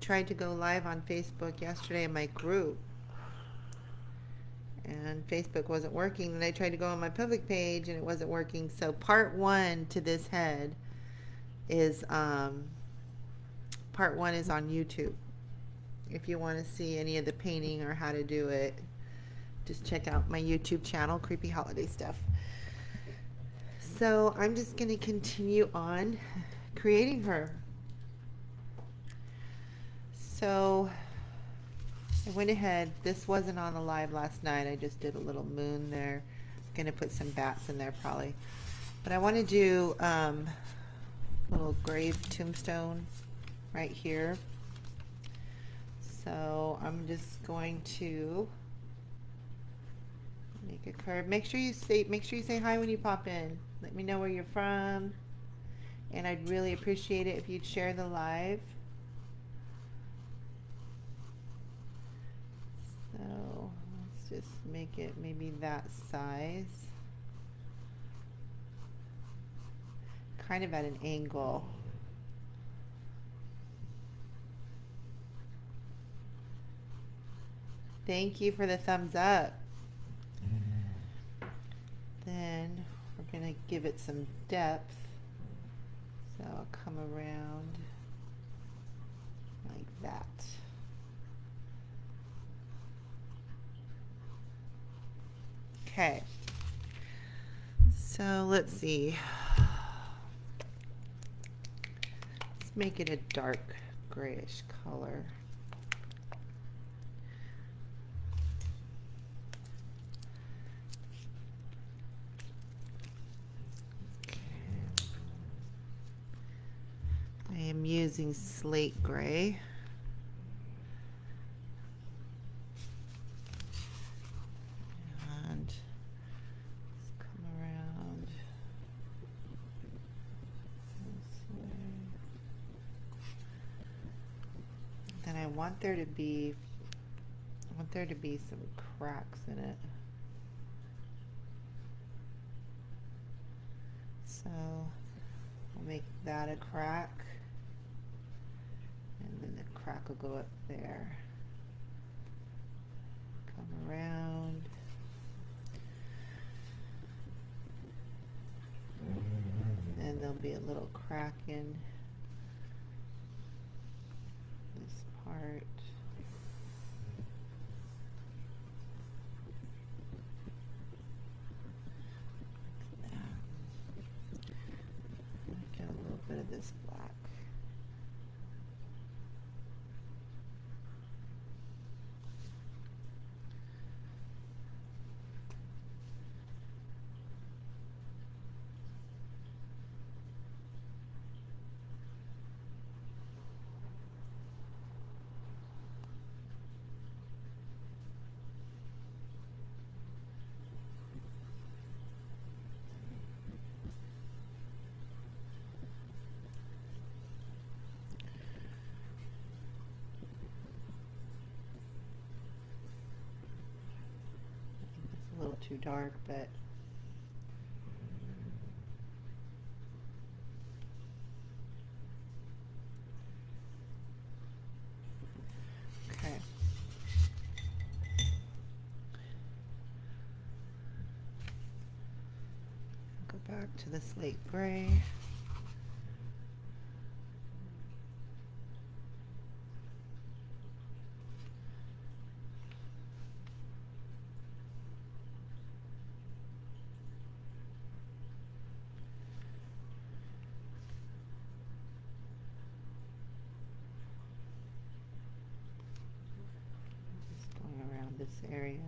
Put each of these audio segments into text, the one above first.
tried to go live on Facebook yesterday in my group, and Facebook wasn't working. Then I tried to go on my public page and it wasn't working. So part one to this head is part one is on YouTube. If you want to see any of the painting or how to do it, just check out my YouTube channel, Creepy Holiday Stuff. So I'm just going to continue on creating her. So I went ahead, this wasn't on the live last night, I just did a little moon there. I'm going to put some bats in there probably. But I want to do a little grave tombstone right here. So I'm just going to make a curve. Make sure you say hi when you pop in. Let me know where you're from. And I'd really appreciate it if you'd share the live. So let's just make it maybe that size. Kind of at an angle. Thank you for the thumbs up. Then we're going to give it some depth. So I'll come around like that. Okay. So let's see. Let's make it a dark grayish color. I am using slate gray. And let's come around this way. Then I want there to be some cracks in it. So I'll make that a crack. And then the crack will go up there. Come around. And there'll be a little crack in this part. Like that. Get a little bit of this black. A little too dark, but okay. Go back to the slate gray. This area.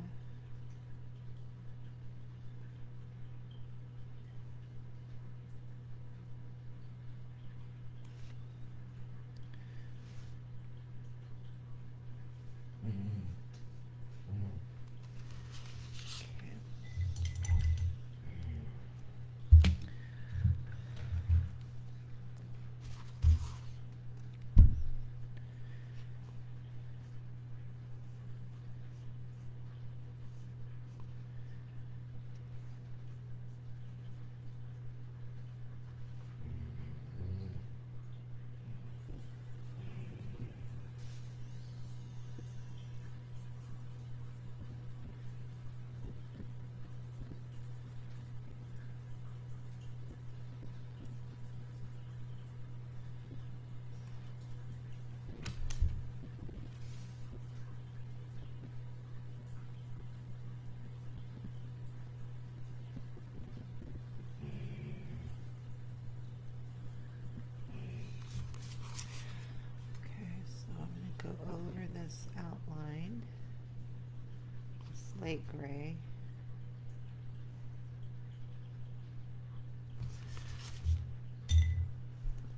slate gray.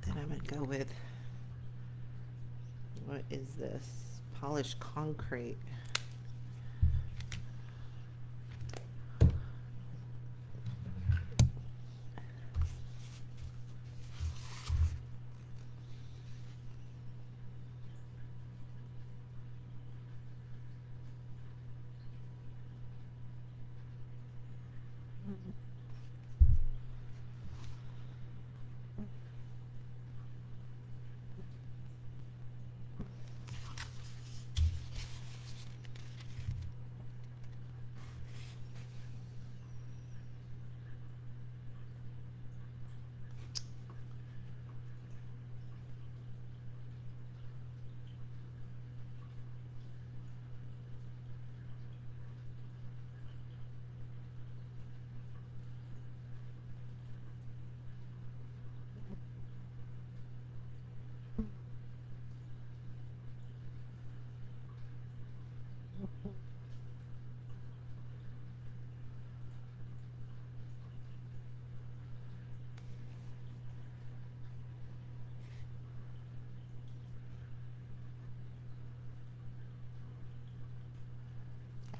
Then I'm going to go with, what is this? Polished concrete.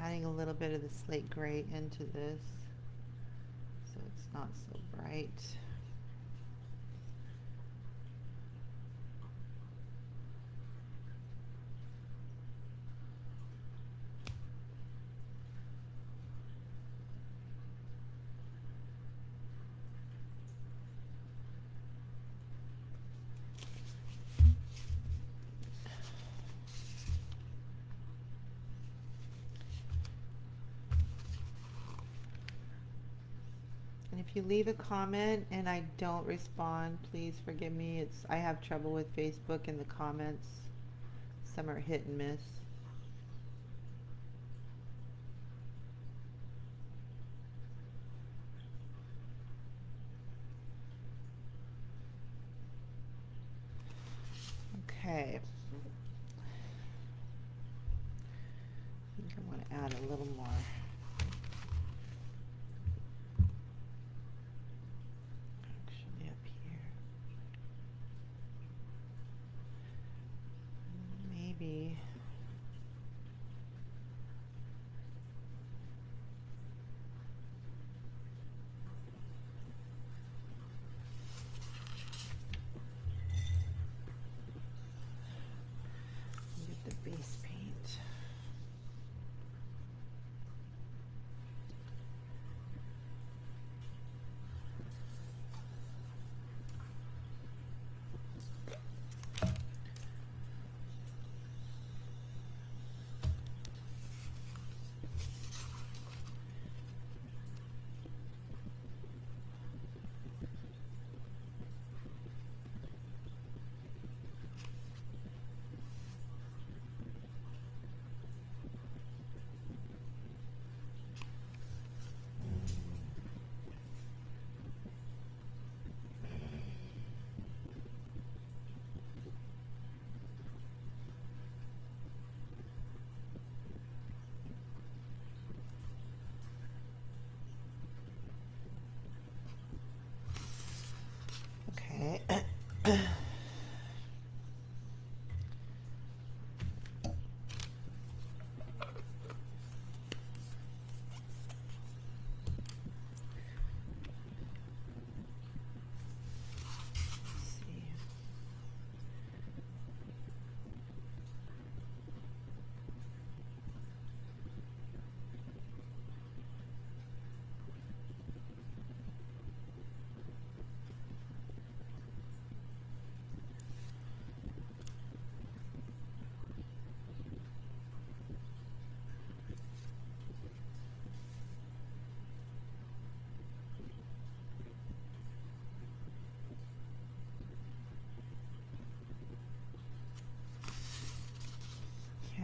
Adding a little bit of the slate gray into this so it's not so bright. If you leave a comment and I don't respond, please forgive me. I have trouble with Facebook and the comments. Some are hit and miss. Okay. I think I want to add a little more. Base paint.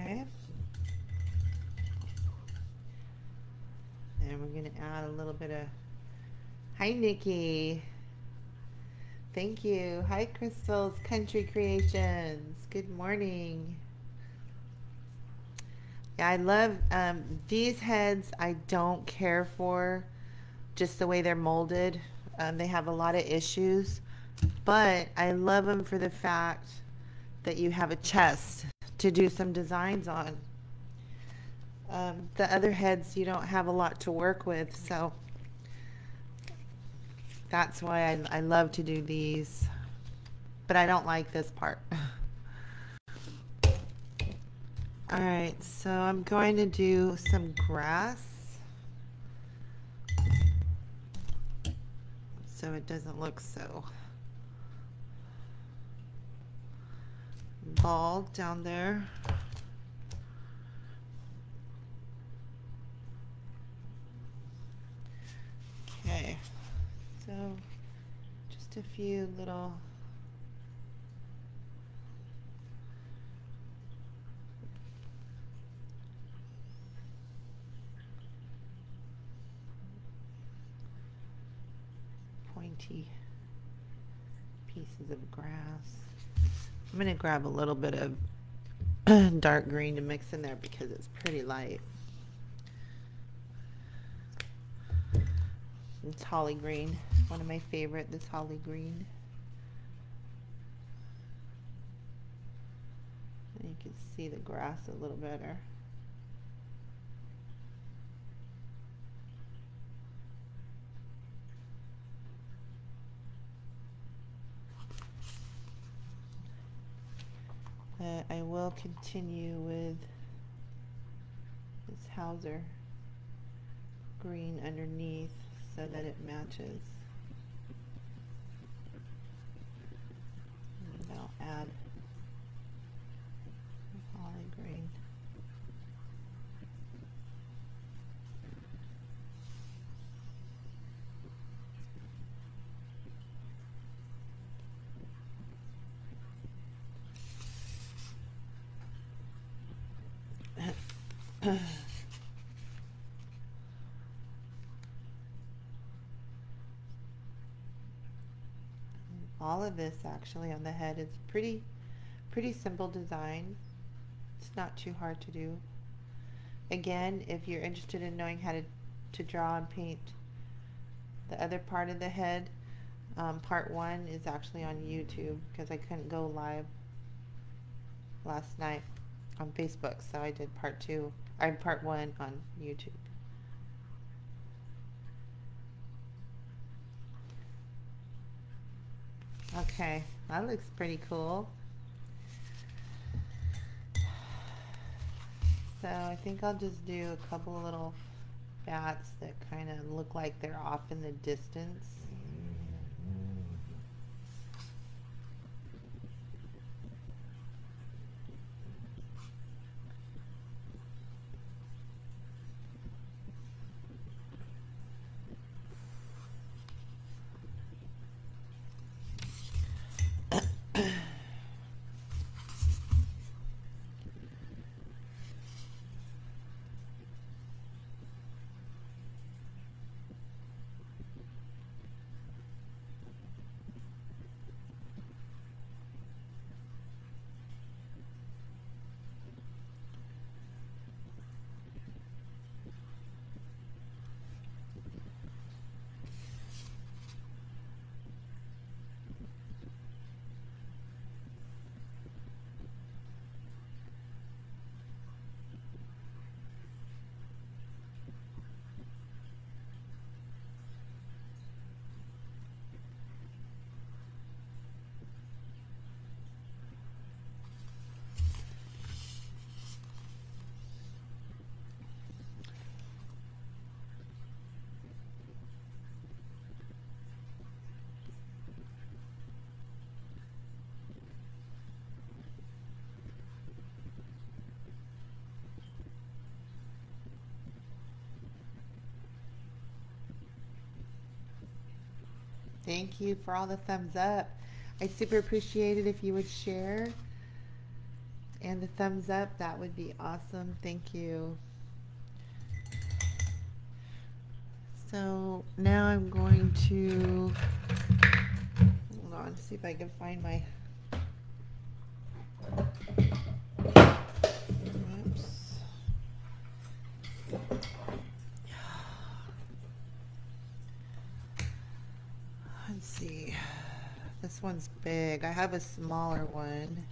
Okay. And we're going to add a little bit of, hi Nikki. Thank you. Hi Crystal's Country Creations. Good morning. Yeah, I love these heads. I don't care for just the way they're molded. They have a lot of issues, but I love them for the fact that you have a chest to do some designs on. The other heads you don't have a lot to work with, so that's why I love to do these, but I don't like this part. All right, so I'm going to do some grass so it doesn't look so bald down there. Okay, so just a few little pointy pieces of grass. I'm going to grab a little bit of dark green to mix in there because it's pretty light. It's holly green, one of my favorite, this holly green. And you can see the grass a little better. I will continue with this Hauser green underneath so that it matches. And I'll add holly green. All of this actually on the head is pretty simple design. It's not too hard to do. Again, if you're interested in knowing how to draw and paint the other part of the head, part 1 is actually on YouTube because I couldn't go live last night on Facebook, so I did part 1 on YouTube. Okay, that looks pretty cool. So I think I'll just do a couple of little bats that kind of look like they're off in the distance. Thank you for all the thumbs up. I super appreciate it if you would share. And the thumbs up, that would be awesome. Thank you. So now I'm going to, hold on, see if I can find my, oops. This one's big. I have a smaller one.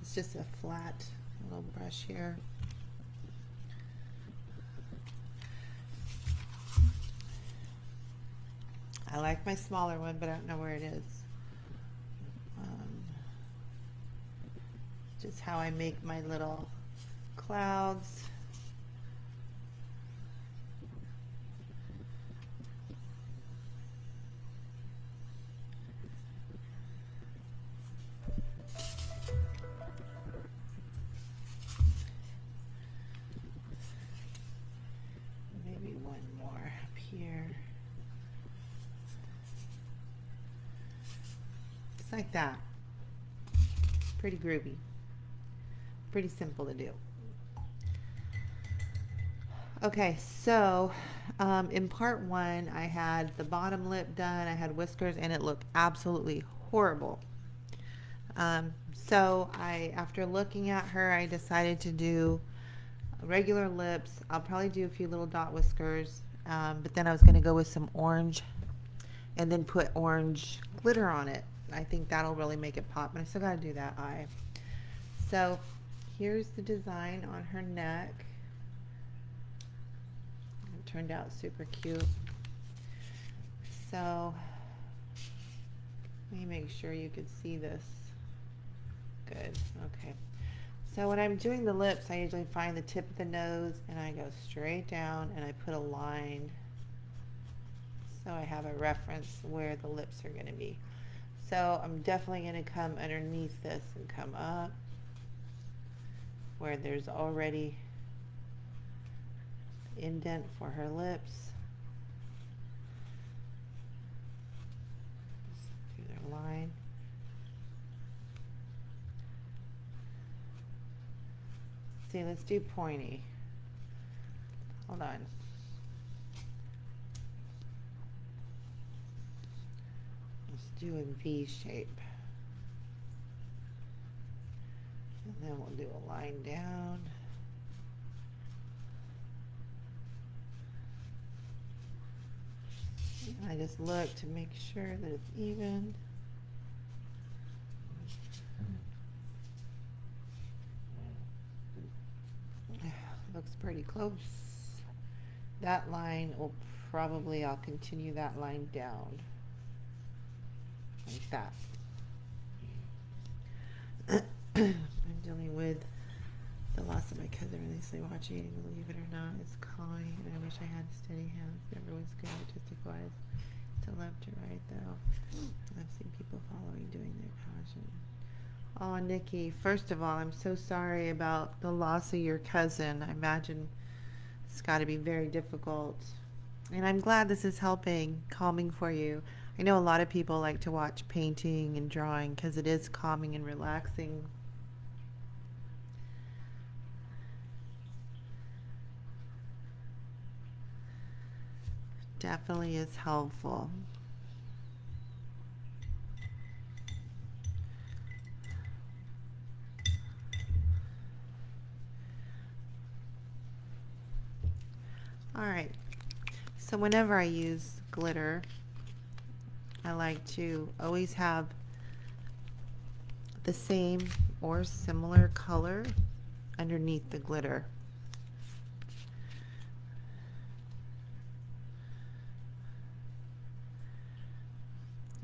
It's just a flat little brush here. I like my smaller one, but I don't know where it is. Just how I make my little clouds. Maybe one more up here. Just like that. Pretty groovy. Pretty simple to do. Okay, so in part one, I had the bottom lip done, I had whiskers, and it looked absolutely horrible. So after looking at her, I decided to do regular lips. I'll probably do a few little dot whiskers, but then I was going to go with some orange and then put orange glitter on it. I think that'll really make it pop, but I still got to do that eye. So here's the design on her neck. It turned out super cute. So let me make sure you can see this. Good. Okay. So when I'm doing the lips, I usually find the tip of the nose and I go straight down and I put a line so I have a reference where the lips are going to be. So I'm definitely going to come underneath this and come up where there's already indent for her lips. Just do their line. See, let's do pointy. Hold on. Let's do a V shape. And then we'll do a line down. And I just look to make sure that it's even. Looks pretty close. That line will probably, I'll continue that line down. Like that. I'm dealing with the loss of my cousin releasely watching, believe it or not. It's calming, and I wish I had steady hands. Everyone's good artistic-wise. To left to right, though. I've seen people following, doing their passion. Oh, Nikki, first of all, I'm so sorry about the loss of your cousin. I imagine it's got to be very difficult. And I'm glad this is helping, calming for you. I know a lot of people like to watch painting and drawing because it is calming and relaxing. Definitely is helpful. Alright, so whenever I use glitter, I like to always have the same or similar color underneath the glitter.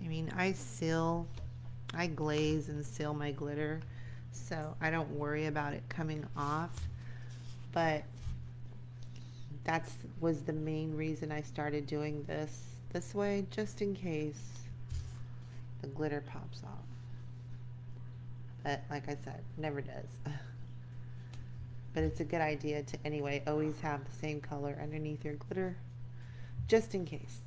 I mean, I glaze and seal my glitter, so I don't worry about it coming off, but that was the main reason I started doing this way, just in case the glitter pops off. But like I said, never does. But it's a good idea to anyway always have the same color underneath your glitter, just in case.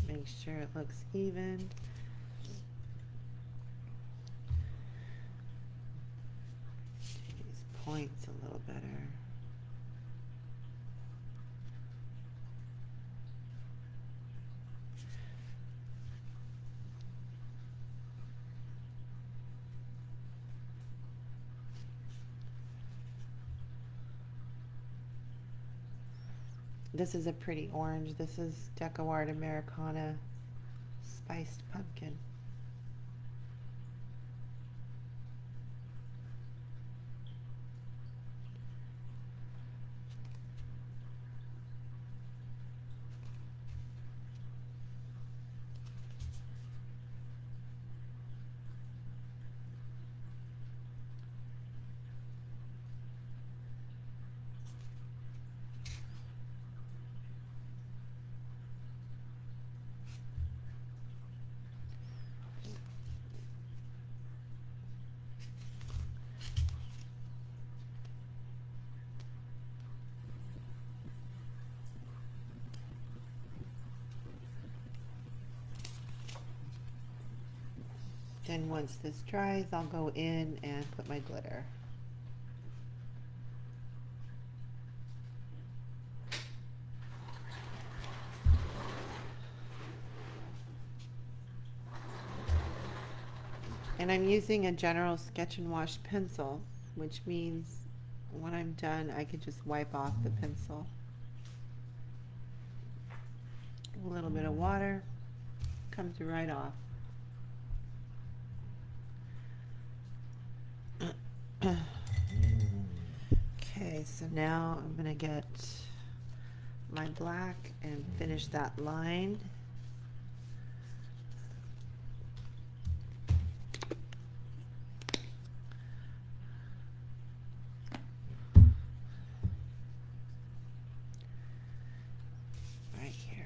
Make sure it looks even. These points a little better. This is a pretty orange. This is Deco Art Americana Spiced Pumpkin. Then once this dries, I'll go in and put my glitter. And I'm using a general sketch and wash pencil, which means when I'm done, I could just wipe off the pencil. A little bit of water comes right off. Okay, so now I'm gonna get my black and finish that line. Right here.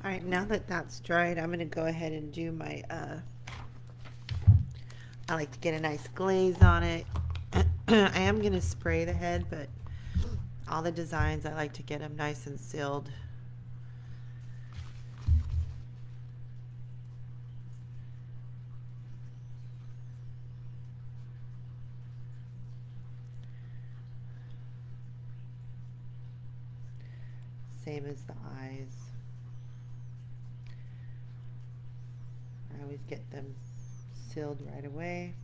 All right, now that that's dried, I'm going to go ahead and do my, I like to get a nice glaze on it. I am going to spray the head, but all the designs, I like to get them nice and sealed. Same as the eyes. I always get them sealed right away.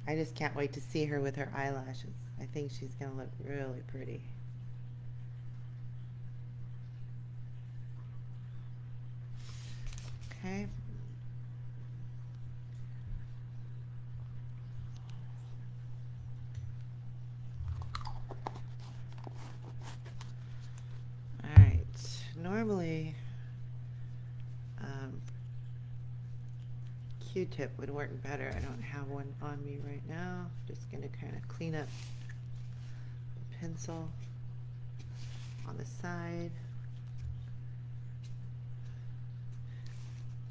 I just can't wait to see her with her eyelashes. I think she's going to look really pretty. Okay. Normally, Q-tip would work better. I don't have one on me right now. Just going to kind of clean up the pencil on the side.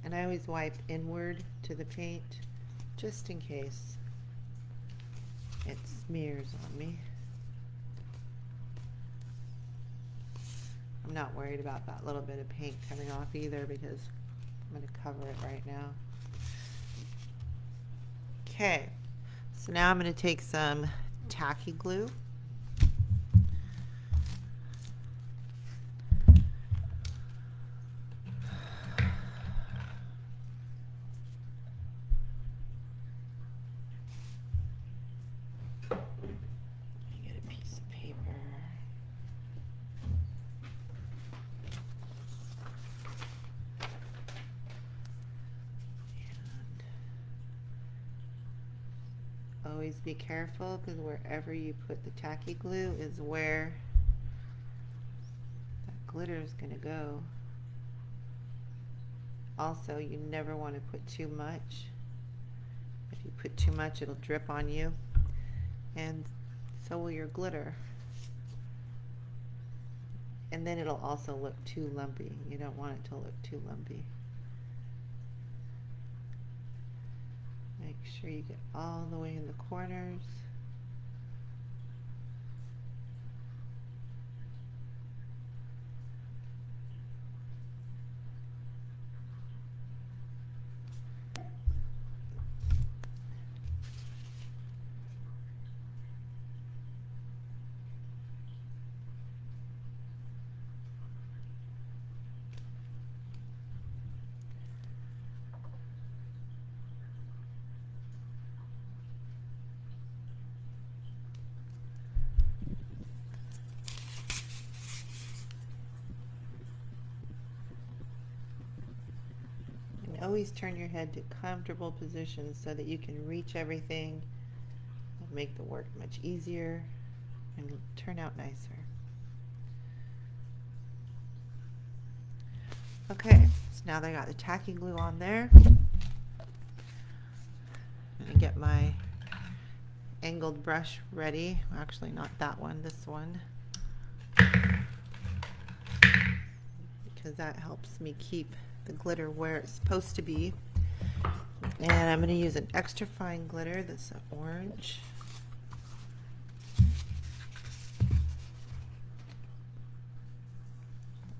And I always wipe inward to the paint just in case it smears on me. I'm not worried about that little bit of paint coming off either because I'm going to cover it right now. Okay, so now I'm going to take some tacky glue. Get a piece of paper. Always be careful because wherever you put the tacky glue is where that glitter is going to go. Also, you never want to put too much. If you put too much, it'll drip on you, and so will your glitter. And then it'll also look too lumpy. You don't want it to look too lumpy. Make sure you get all the way in the corners. always turn your head to comfortable positions so that you can reach everything. It'll make the work much easier and turn out nicer. Okay, so now that I got the tacky glue on there, I'm gonna get my angled brush ready. Actually, not that one, this one, because that helps me keep the glitter where it's supposed to be. And I'm going to use an extra fine glitter that's orange.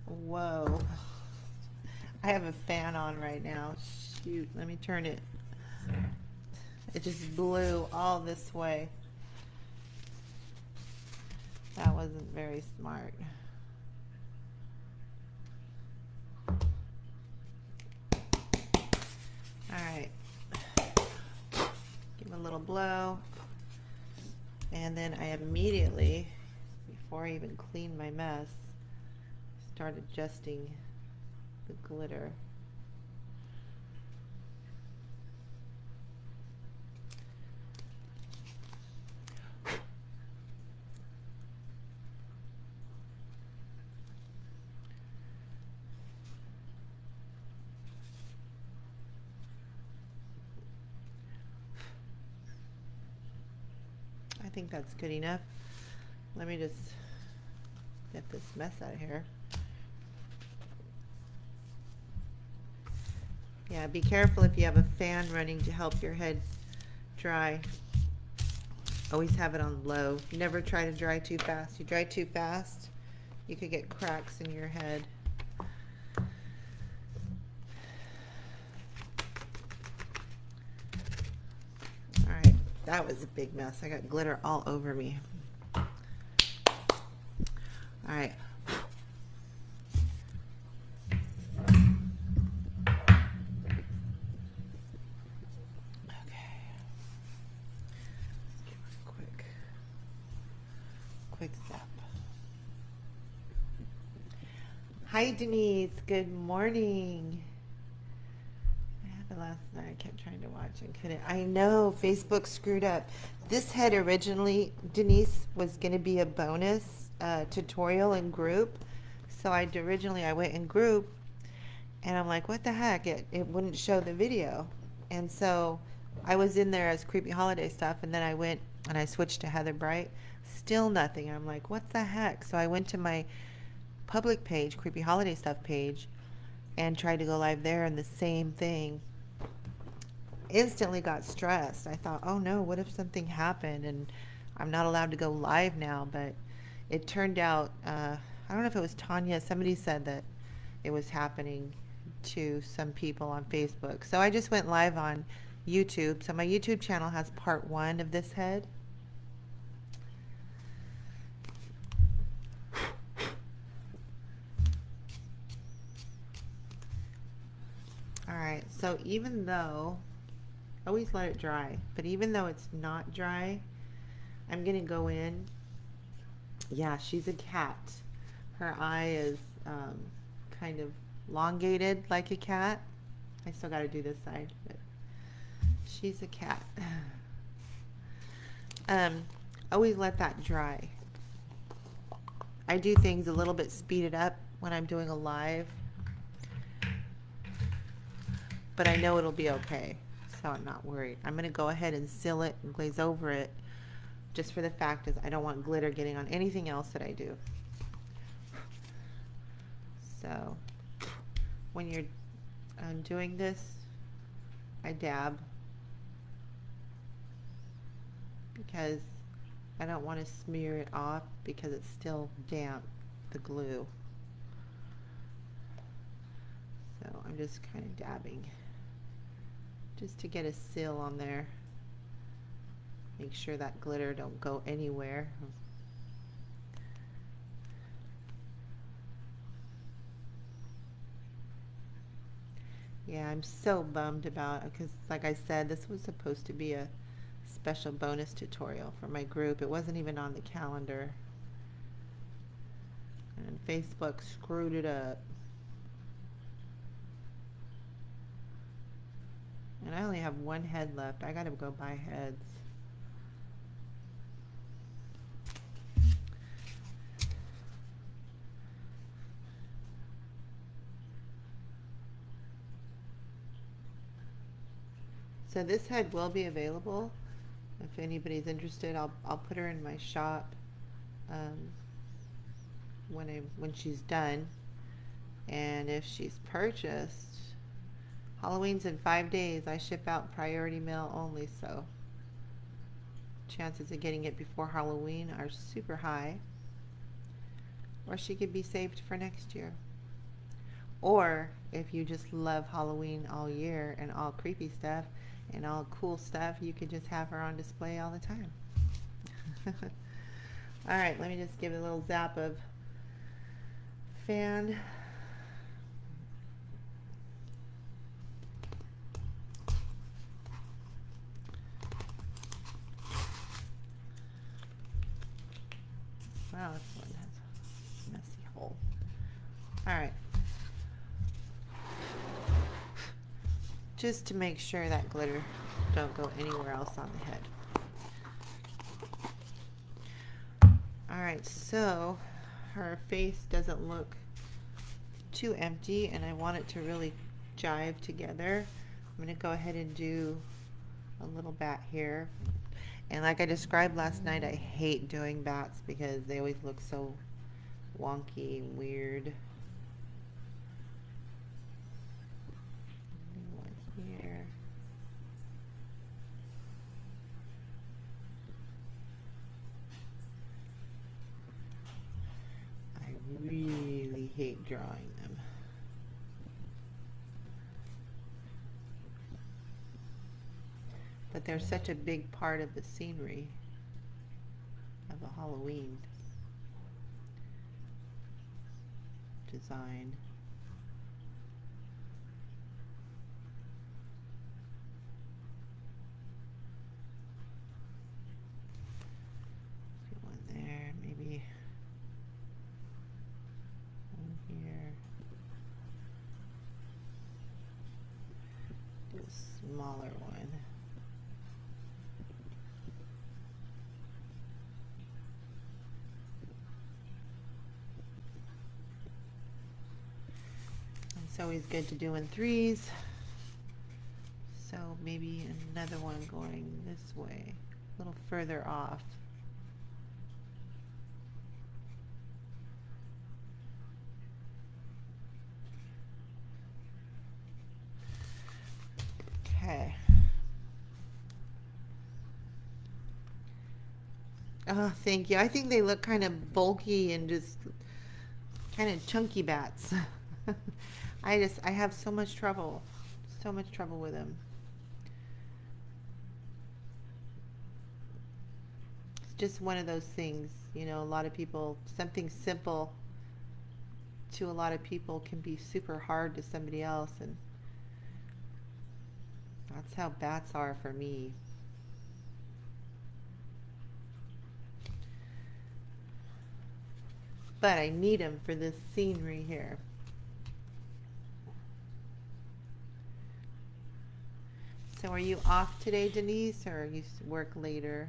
Whoa. I have a fan on right now. Shoot, let me turn it. It just blew all this way. That wasn't very smart. Alright. Give it a little blow. And then I immediately, before I even clean my mess, start adjusting the glitter. I think that's good enough. Let me just get this mess out of here. Yeah, be careful if you have a fan running to help your head dry. Always have it on low. Never try to dry too fast. You dry too fast, you could get cracks in your head. Alright, that was a big mess. I got glitter all over me. Alright. Quick step. Hi Denise, good morning. I had it last night. I kept trying to watch and couldn't. I know Facebook screwed up. This head originally, Denise, was going to be a bonus tutorial in group. So I went in group and I'm like, what the heck? It wouldn't show the video. And so I was in there as creepy holiday stuff, and then I went and I switched to Heather Bright. Still nothing. I'm like, what the heck? So I went to my public page, creepy holiday stuff page, and tried to go live there, and the same thing. Instantly got stressed. I thought, oh no, what if something happened and I'm not allowed to go live now? But it turned out, I don't know if it was Tanya, somebody said that it was happening to some people on Facebook. So I just went live on YouTube. So my YouTube channel has part 1 of this head. Alright, so even though, always let it dry, but even though it's not dry, I'm going to go in. Yeah, she's a cat. Her eye is kind of elongated like a cat. I still got to do this side, but she's a cat. Always let that dry. I do things a little bit speeded up when I'm doing a live, but I know it'll be okay, so I'm not worried. I'm going to go ahead and seal it and glaze over it, just for the fact is I don't want glitter getting on anything else that I do. So when you're doing this, I dab, because I don't want to smear it off because it's still damp, the glue. So I'm just kind of dabbing just to get a seal on there. Make sure that glitter don't go anywhere. Yeah, I'm so bummed about it because, like I said, this was supposed to be a special bonus tutorial for my group. It wasn't even on the calendar. And Facebook screwed it up. And I only have one head left. I gotta go buy heads. So this head will be available. If anybody's interested, I'll put her in my shop when she's done. And if she's purchased, Halloween's in 5 days. I ship out priority mail only, so chances of getting it before Halloween are super high. Or she could be saved for next year. Or if you just love Halloween all year and all creepy stuff and all cool stuff, you could just have her on display all the time. Alright, let me just give it a little zap of fan. Wow, this one has a messy hole. Alright. Just to make sure that glitter don't go anywhere else on the head. Alright, so her face doesn't look too empty and I want it to really jive together. I'm going to go ahead and do a little bat here. And like I described last night, I hate doing bats because they always look so wonky and weird. One here. I really hate drawing them. But they're such a big part of the scenery of a Halloween design. One there, maybe one here. Do a smaller one. It's always good to do in threes. So maybe another one going this way, a little further off. Okay. Oh, thank you. I think they look kind of bulky and just kind of chunky bats. I have so much trouble with them. It's just one of those things, you know, a lot of people, something simple to a lot of people can be super hard to somebody else, and that's how bats are for me. But I need them for this scenery here. So are you off today, Denise, or you work later?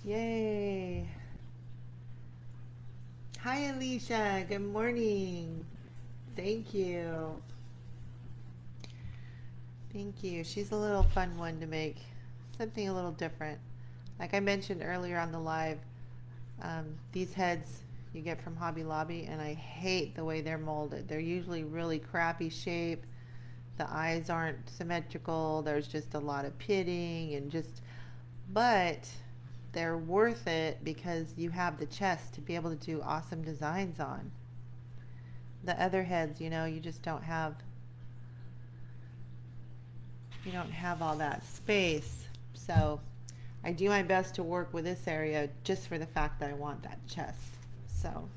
Yay. Hi, Alicia. Good morning. Thank you. Thank you. She's a little fun one to make. Something a little different. Like I mentioned earlier on the live, these heads you get from Hobby Lobby, and I hate the way they're molded. They're usually really crappy shape. The eyes aren't symmetrical. There's just a lot of pitting and just, but they're worth it because you have the chest to be able to do awesome designs on. The other heads, you know, you just don't have you don't have all that space. So I do my best to work with this area just for the fact that I want that chest. So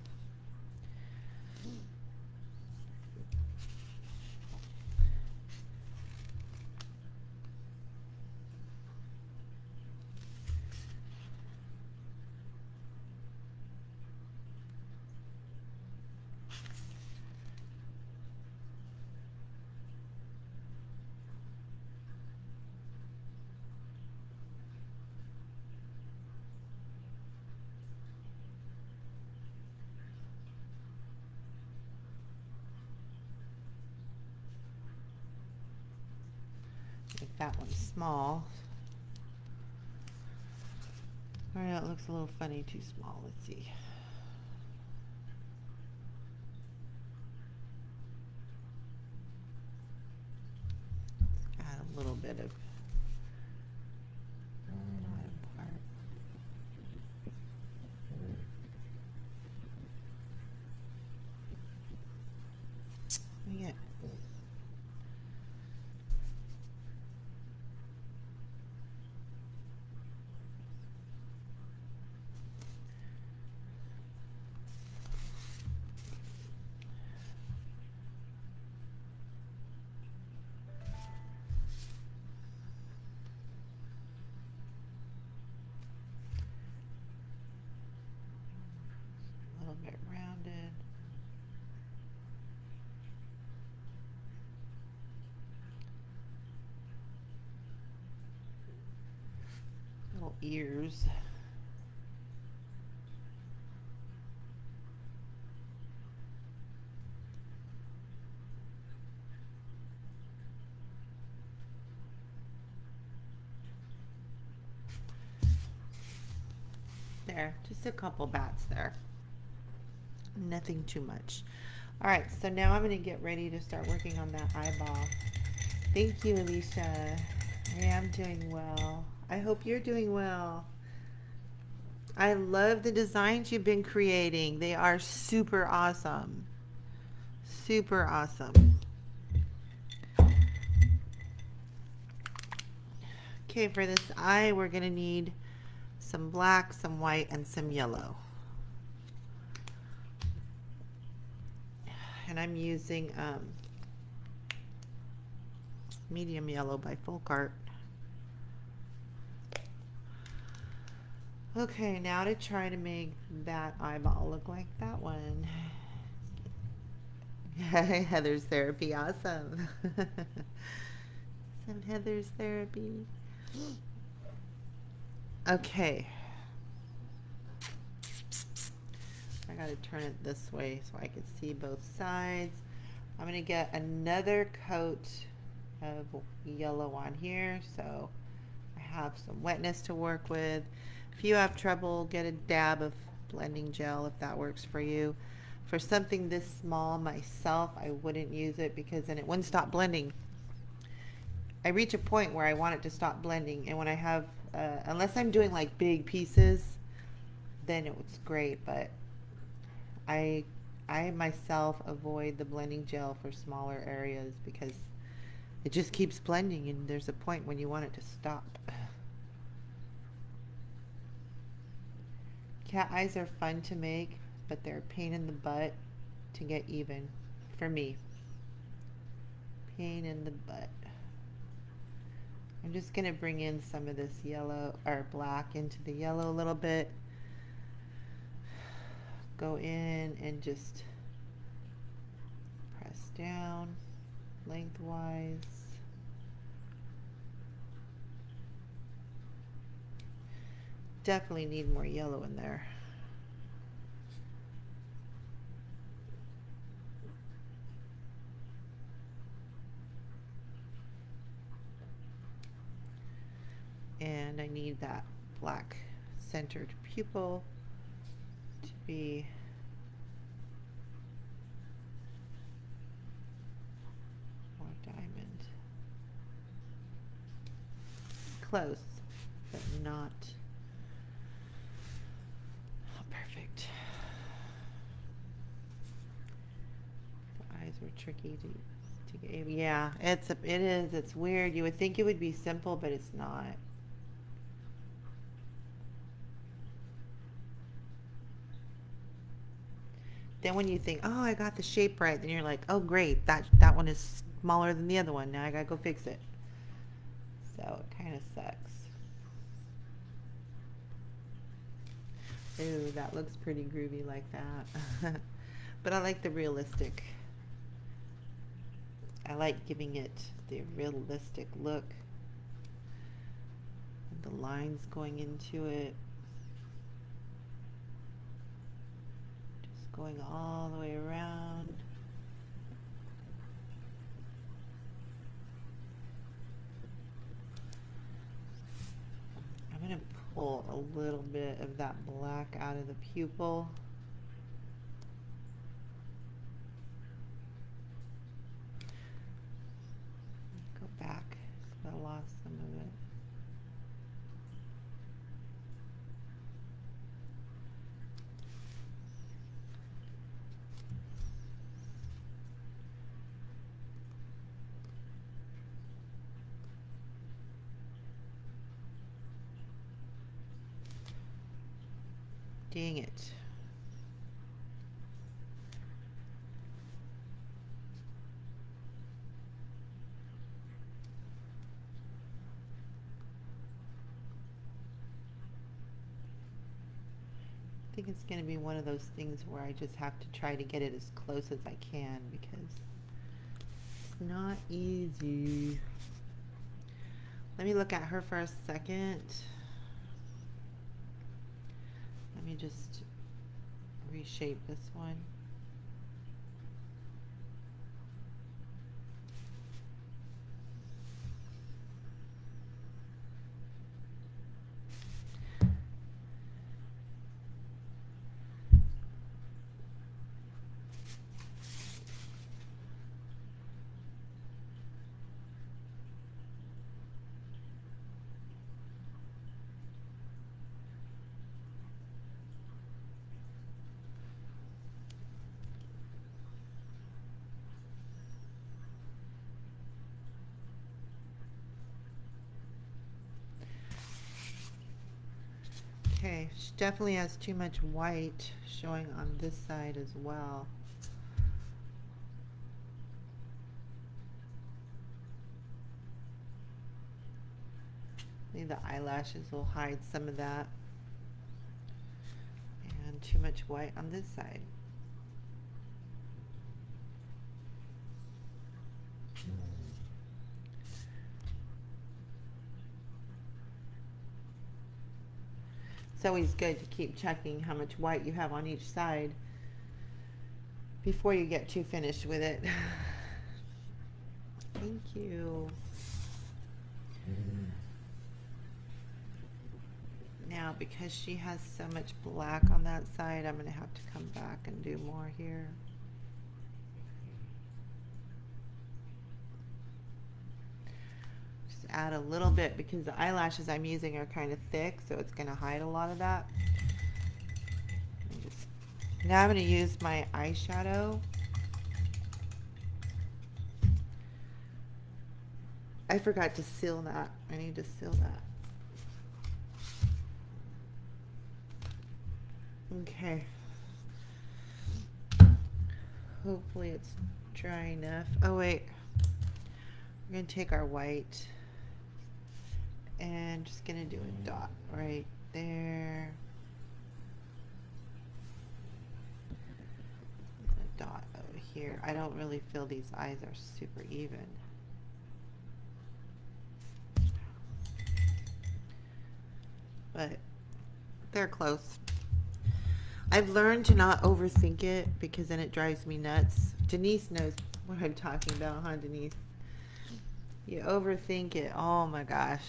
make that one small. Or no, it looks a little funny, too small. Let's see. Let's add a little bit of bottom part. Yeah. A little bit rounded. Little ears. There, just a couple bats there. Nothing too much. All right, so now I'm going to get ready to start working on that eyeball. Thank you, Alicia. I am doing well. I hope you're doing well. I love the designs you've been creating. They are super awesome. Super awesome. Okay, for this eye, we're going to need some black, some white, and some yellow. And I'm using medium yellow by Full Cart. Okay, now to try to make that eyeball look like that one. Heather's therapy, awesome. Some Heather's therapy. Okay. I gotta turn it this way so I can see both sides. I'm gonna get another coat of yellow on here so I have some wetness to work with. If you have trouble, get a dab of blending gel if that works for you. For something this small myself, I wouldn't use it because then it wouldn't stop blending. I reach a point where I want it to stop blending, and when I have, unless I'm doing like big pieces, then it was great, but I myself avoid the blending gel for smaller areas because it just keeps blending and there's a point when you want it to stop. Cat eyes are fun to make, but they're a pain in the butt to get even, for me. Pain in the butt. I'm just going to bring in some of this yellow or black into the yellow a little bit. Go in and just press down lengthwise. Definitely need more yellow in there. And I need that black centered pupil to be more diamond. Close, but not perfect. The eyes were tricky to Yeah, it is. It's weird. You would think it would be simple, but it's not. Then when you think, oh, I got the shape right, then you're like, oh, great, that one is smaller than the other one. Now I gotta go fix it. So it kind of sucks. Ooh, that looks pretty groovy like that. But I like the realistic. I like giving it the realistic look. And the lines going into it. Just going all the way around. I'm going to pull a little bit of that black out of the pupil. Go back, because I lost some of it. Dang it. I think it's going to be one of those things where I just have to try to get it as close as I can because it's not easy. Let me look at her for a second. Let me just reshape this one. Okay, she definitely has too much white showing on this side as well. Maybe the eyelashes will hide some of that. And too much white on this side. It's always good to keep checking how much white you have on each side before you get too finished with it. Thank you. Now, because she has so much black on that side, I'm going to have to come back and do more here. Add a little bit because the eyelashes I'm using are kind of thick, so it's going to hide a lot of that. Now I'm going to use my eyeshadow. I forgot to seal that. I need to seal that. Okay. Hopefully it's dry enough. Oh wait. We're going to take our white and just gonna do a dot right there, a dot over here. I don't really feel these eyes are super even, but they're close. I've learned to not overthink it because then it drives me nuts. Denise knows what I'm talking about, huh, Denise? You overthink it, oh my gosh.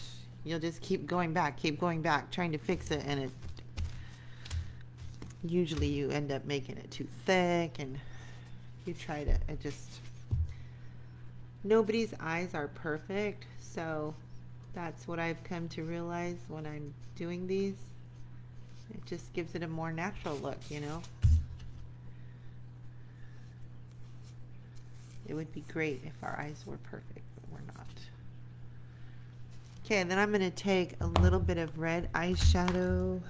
You'll just keep going back, trying to fix it, and usually you end up making it too thick, and you try to, nobody's eyes are perfect, so that's what I've come to realize when I'm doing these. It just gives it a more natural look, you know? It would be great if our eyes were perfect, but we're not. Okay, and then I'm going to take a little bit of red eyeshadow.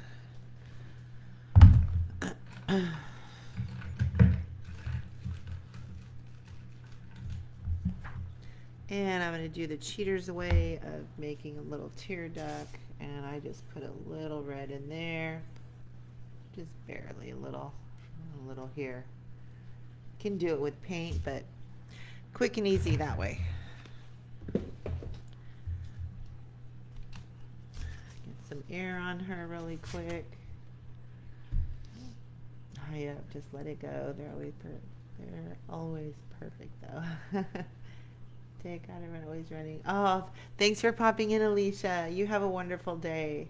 And I'm going to do the cheater's way of making a little tear duct, and I just put a little red in there, just barely a little here. Can do it with paint, but quick and easy that way. Get some air on her really quick. Hurry up, just let it go. They're always perfect though. Take out and always running. Oh, thanks for popping in, Alicia. You have a wonderful day.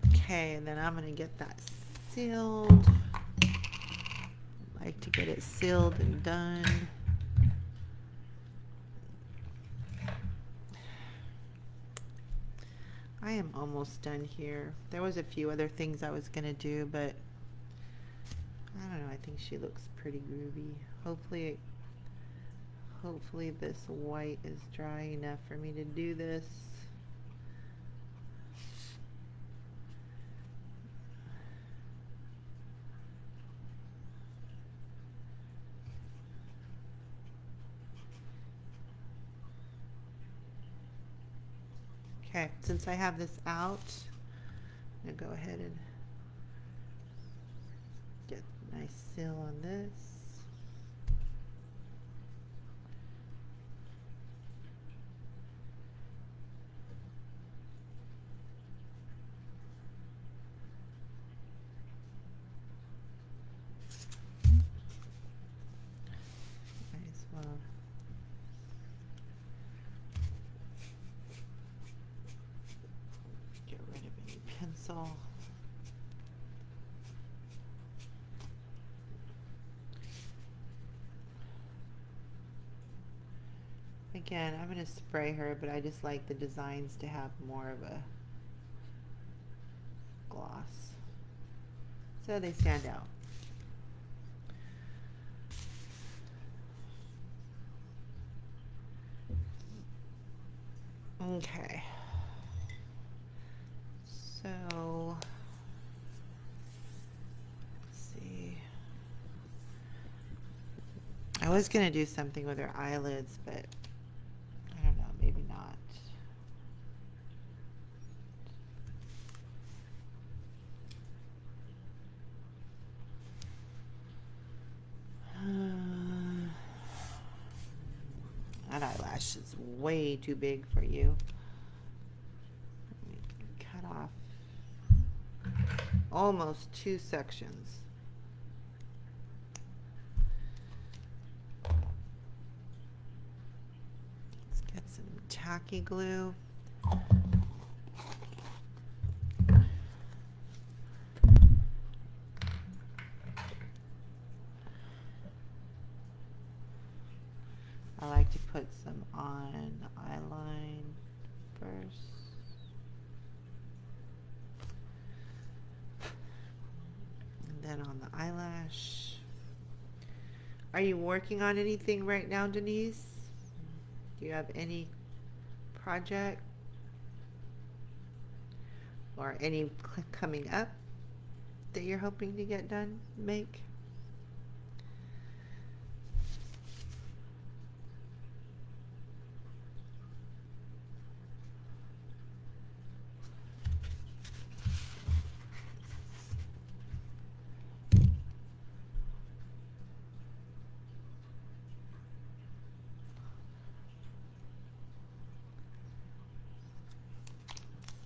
Okay, and then I'm going to get that sealed. I like to get it sealed and done. I am almost done here. There was a few other things I was going to do, but I don't know. I think she looks pretty groovy. Hopefully this white is dry enough for me to do this. Okay, since I have this out, I'm going to go ahead and get a nice seal on this. Pencil. Again, I'm going to spray her, but I just like the designs to have more of a gloss, so they stand out. Okay. So, let's see. I was going to do something with her eyelids, but I don't know, maybe not. That eyelash is way too big for you. Cut off almost 2 sections. Let's get some tacky glue. I like to put some on the eyeline first. Then on the eyelash. Are you working on anything right now, Denise? Do you have any project or any coming up that you're hoping to get done, make?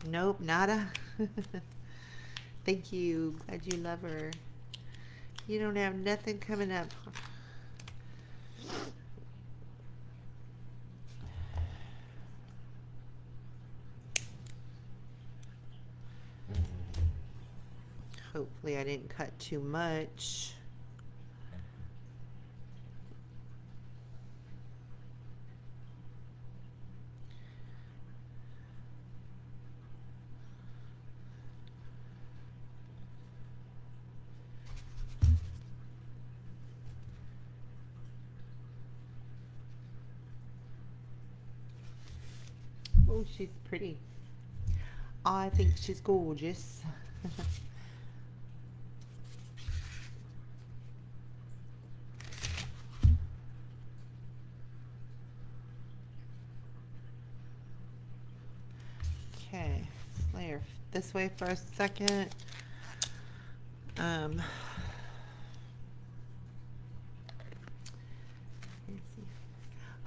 Nope, nada. Thank you. Glad you love her. You don't have nothing coming up. Hopefully I didn't cut too much. Oh, she's pretty. I think she's gorgeous. Okay, let's lay her this way for a second.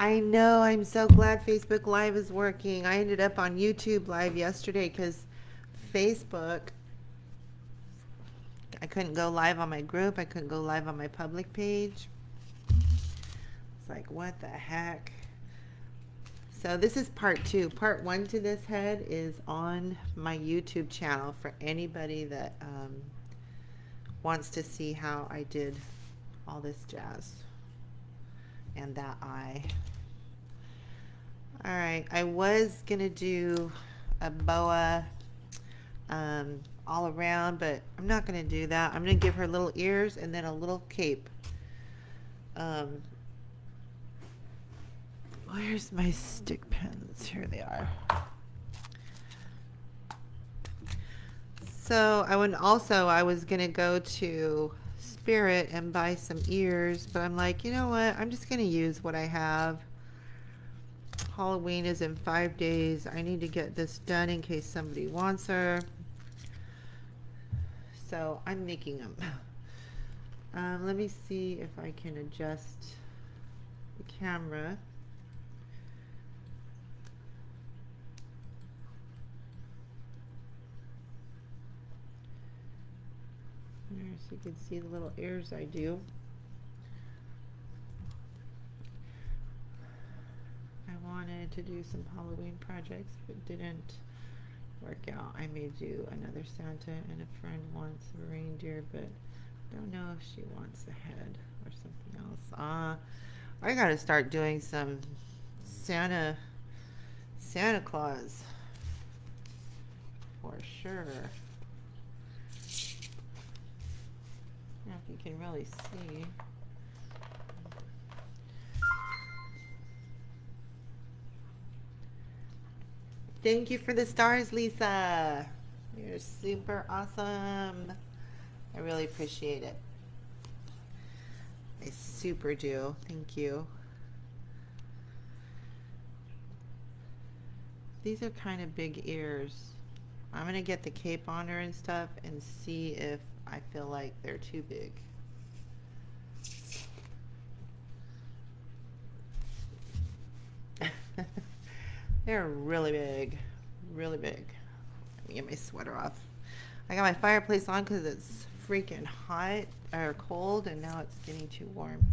I know, I'm so glad Facebook Live is working. I ended up on YouTube Live yesterday because Facebook, I couldn't go live on my group. I couldn't go live on my public page. It's like, what the heck? So this is part 2. Part 1 to this head is on my YouTube channel for anybody that wants to see how I did all this jazz and that eye. All right, I was gonna do a boa all around, but I'm not gonna do that. I'm gonna give her little ears and then a little cape. Where's my stick pins? Here they are. So I was gonna go to Spirit and buy some ears, but I'm like, you know what? I'm just gonna use what I have. Halloween is in 5 days. I need to get this done in case somebody wants her. So I'm making them. Let me see if I can adjust the camera. There, so you can see the little ears I do. I wanted to do some Halloween projects, but didn't work out. I may do another Santa, and a friend wants a reindeer, but don't know if she wants a head or something else. I gotta start doing some Santa Claus for sure. I don't know if you can really see. Thank you for the stars, Lisa. You're super awesome. I really appreciate it. I super do. Thank you. These are kind of big ears. I'm going to get the cape on her and stuff and see if I feel like they're too big. They're really big, really big. Let me get my sweater off. I got my fireplace on because it's freaking hot or cold, and now it's getting too warm.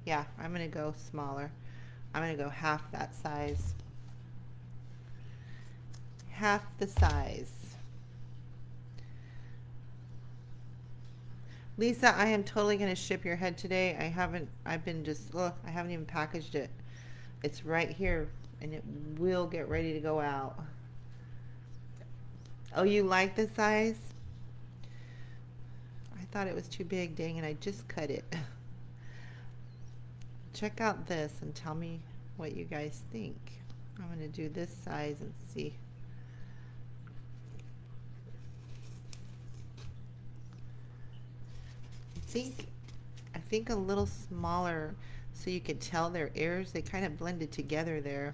Yeah, I'm gonna go smaller. I'm gonna go half that size. Half the size. Lisa, I am totally going to ship your head today. I haven't even packaged it. It's right here, and it will get ready to go out. Oh, you like the size? I thought it was too big, dang it, I just cut it. Check out this and tell me what you guys think. I'm going to do this size and see. I think a little smaller so you could tell their ears. They kind of blended together there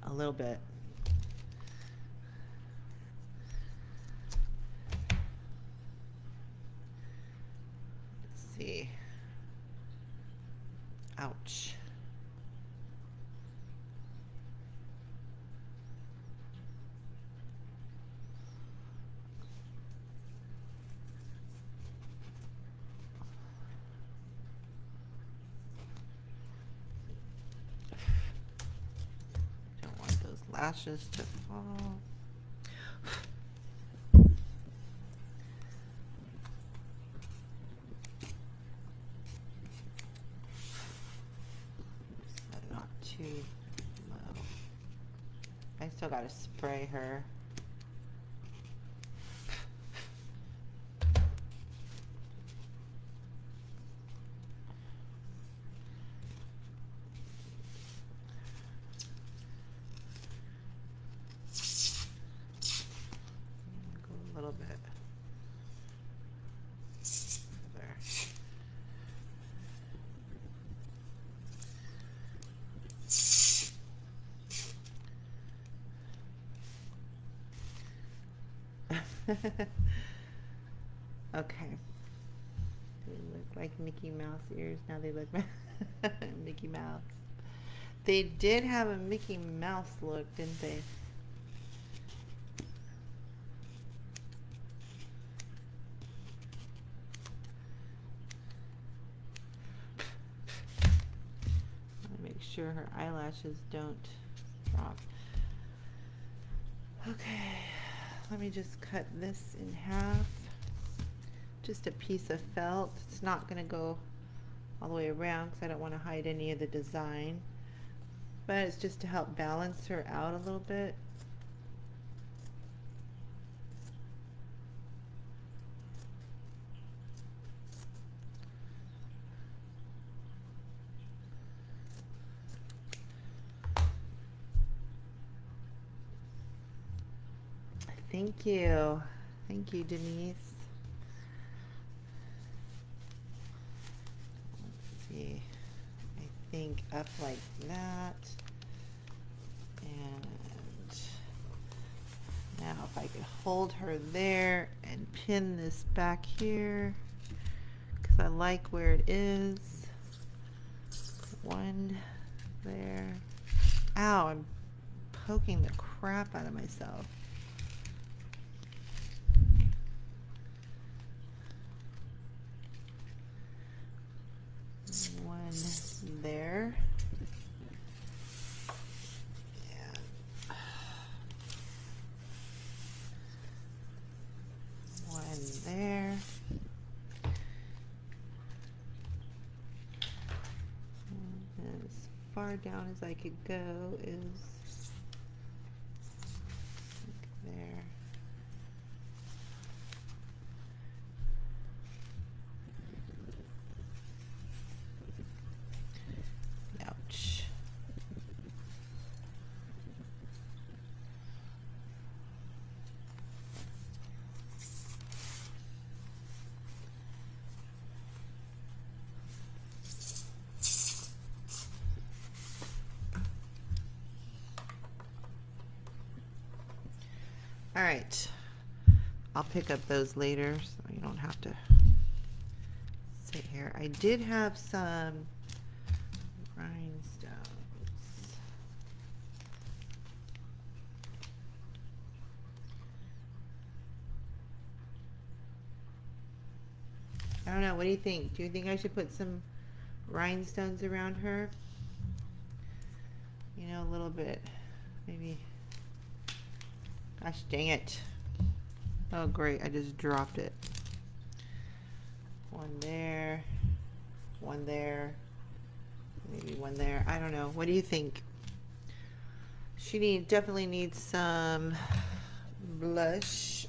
a little bit. Let's see. Ouch. Lashes to fall. Not too low. I still gotta spray her. Okay. They look like Mickey Mouse ears. Now they look Mickey Mouse. They did have a Mickey Mouse look, didn't they? Make sure her eyelashes don't drop. Okay, let me just cut this in half. Just a piece of felt. It's not going to go all the way around because I don't want to hide any of the design, but it's just to help balance her out a little bit. Thank you. Thank you, Denise. Let's see. I think up like that. And now if I could hold her there and pin this back here, because I like where it is. One there. Ow, I'm poking the crap out of myself. One there. And one there. And as far down as I could go is there. Ouch. All right, I'll pick up those later so you don't have to sit here. I did have some rhinestones. I don't know, what do you think? Do you think I should put some rhinestones around her? You know, a little bit, maybe. Gosh dang it. Oh great, I just dropped it. One there, maybe one there. I don't know. What do you think? She definitely needs some blush.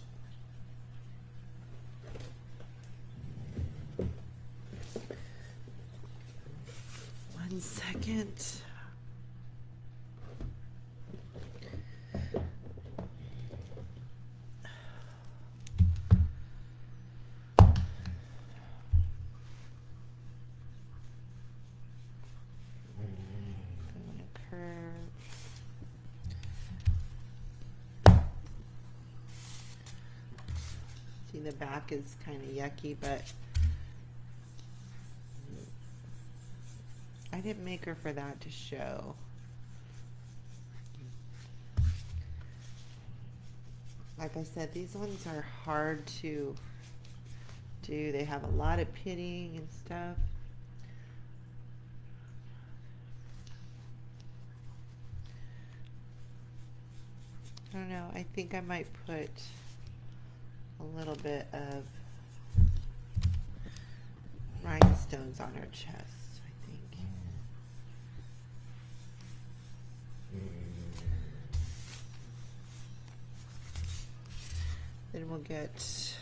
One second. See, the back is kind of yucky, but I didn't make her for that to show. Like I said, these ones are hard to do. They have a lot of pitting and stuff. I don't know. I think I might put a little bit of rhinestones on her chest, I think. Then we'll get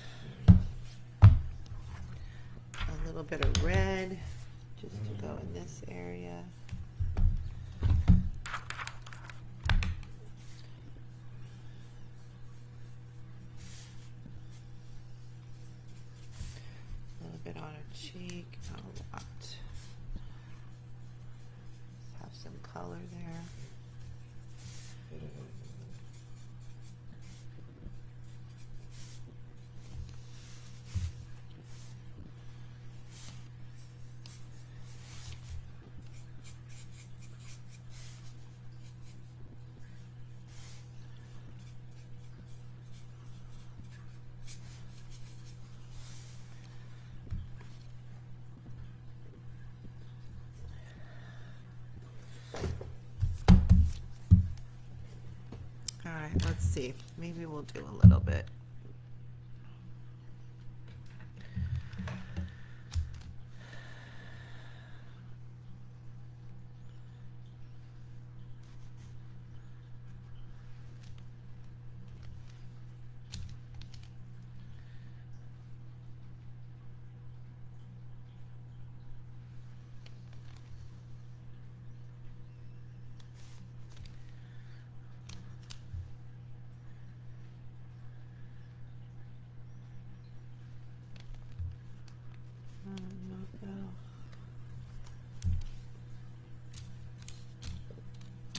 a little bit of red just to go in this area. Bit on her cheek, not a lot. Just have some color there. right, let's see. Maybe we'll do a little bit.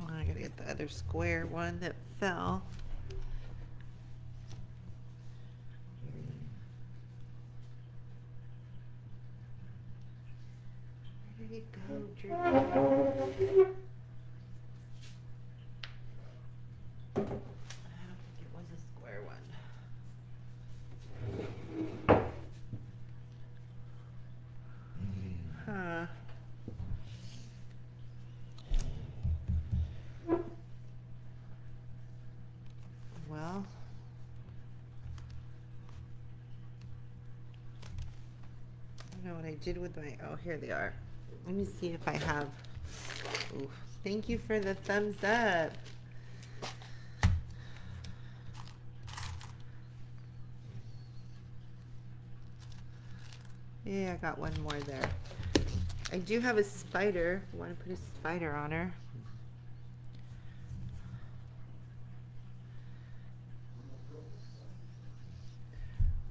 I gotta get the other square one that fell. Where did it go, Drew? I don't think it was a square one. Huh. Well, I don't know what I did with my, oh, here they are. Let me see if I have, ooh, thank you for the thumbs up. Yeah, I got one more there. I do have a spider. I want to put a spider on her.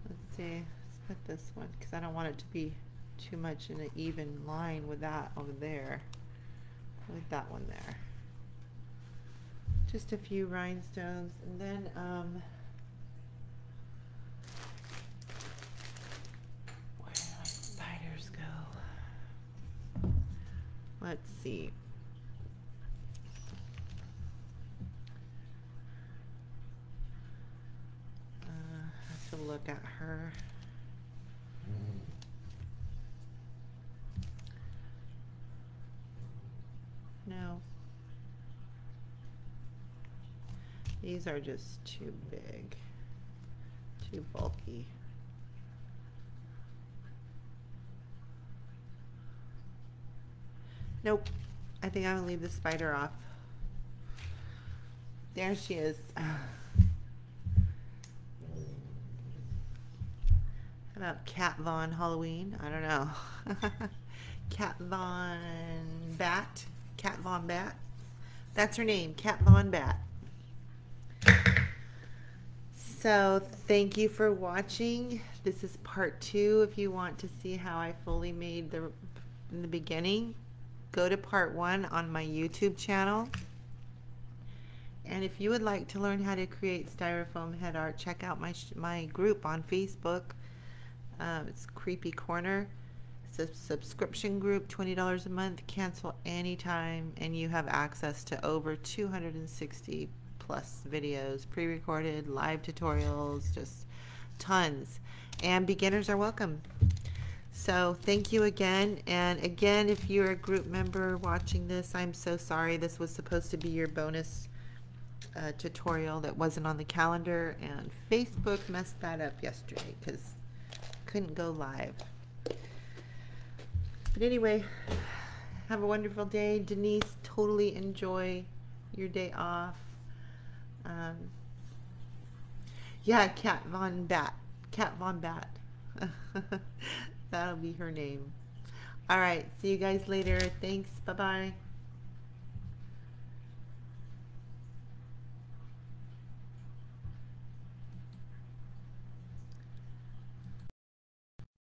Let's see. Let's put this one because I don't want it to be too much in an even line with that over there. Like that one there. Just a few rhinestones, and then where did my spiders go? Let's see. Have to look at her. No. These are just too big, too bulky. Nope. I think I'm gonna leave the spider off. There she is. How about Cat Von Halloween? I don't know. Cat Von Bat. Cat Von Bat. That's her name, Cat Von Bat. So thank you for watching. This is part 2. If you want to see how I fully made in the beginning, go to part 1 on my YouTube channel. And if you would like to learn how to create styrofoam head art, check out my group on Facebook. It's Creepy Corner. It's a subscription group, $20 a month, cancel anytime, and you have access to over 260 plus videos, pre-recorded, live tutorials, just tons. And beginners are welcome. So thank you again. And again, if you're a group member watching this, I'm so sorry. This was supposed to be your bonus tutorial that wasn't on the calendar, and Facebook messed that up yesterday because couldn't go live. But anyway, have a wonderful day. Denise, totally enjoy your day off. Yeah, Cat Von Bat. Cat Von Bat. That'll be her name. All right, see you guys later. Thanks. Bye-bye.